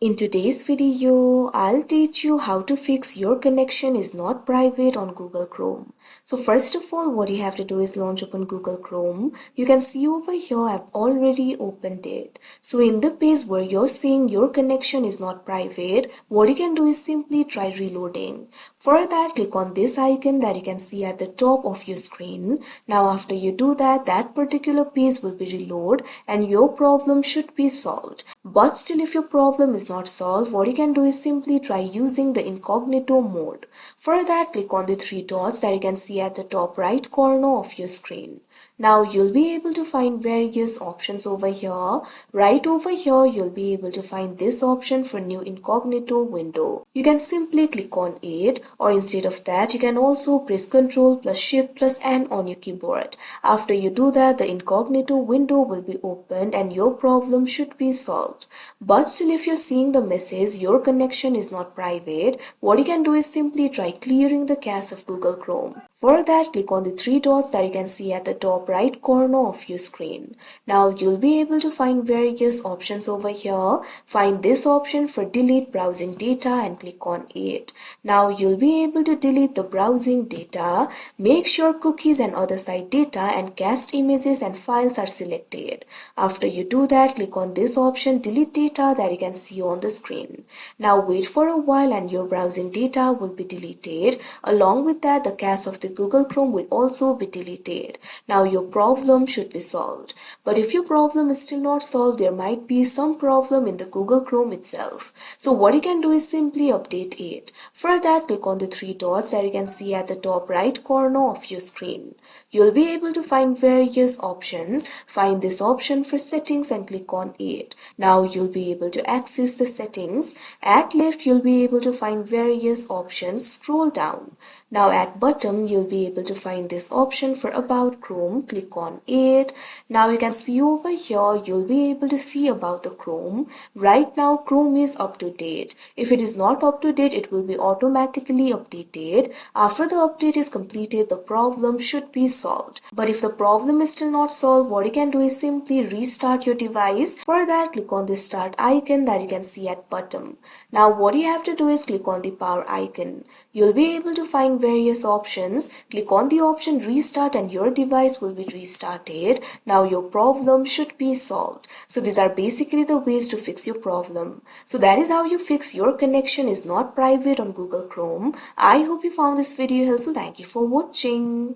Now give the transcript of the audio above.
In today's video, I'll teach you how to fix your connection is not private on Google Chrome. So first of all, what you have to do is launch open Google Chrome. You can see over here, I've already opened it. So in the page where you're seeing your connection is not private, what you can do is simply try reloading. For that, click on this icon that you can see at the top of your screen. Now after you do that, that particular page will be reload and your problem should be solved. But still, if your problem is not solved, what you can do is simply try using the incognito mode. For that, click on the three dots that you can see at the top right corner of your screen. Now you'll be able to find various options over here. Right over here, you'll be able to find this option for new incognito window. You can simply click on it, or instead of that, you can also press Ctrl plus Shift plus N on your keyboard. After you do that, the incognito window will be opened and your problem should be solved. But still, if you're seeing the message your connection is not private, what you can do is simply try clearing the cache of Google Chrome. For that, click on the three dots that you can see at the top right corner of your screen. Now you'll be able to find various options over here. Find this option for delete browsing data and click on it. Now you'll be able to delete the browsing data. Make sure cookies and other site data and cached images and files are selected. After you do that, click on this option delete data that you can see on the screen. Now wait for a while and your browsing data will be deleted. Along with that, the cache of the Google Chrome will also be deleted. Now your problem should be solved. But if your problem is still not solved, there might be some problem in the Google Chrome itself. So what you can do is simply update it. For that, click on the three dots that you can see at the top right corner of your screen. You'll be able to find various options. Find this option for settings and click on it. Now you'll be able to access the settings. At left, you'll be able to find various options. Scroll down. Now at bottom, you'll be able to find this option for about Chrome. Click on it. Now you can see over here, you'll be able to see about the Chrome. Right now, Chrome is up to date. If it is not up to date, it will be automatically updated. After the update is completed, the problem should be solved. But if the problem is still not solved, what you can do is simply restart your device. For that, click on the start icon that you can see at bottom. Now what you have to do is click on the power icon. You'll be able to find various options. Click on the option restart and your device will be restarted. Now your problem should be solved. So these are basically the ways to fix your problem. So that is how you fix your connection is not private on Google Chrome. I hope you found this video helpful. Thank you for watching.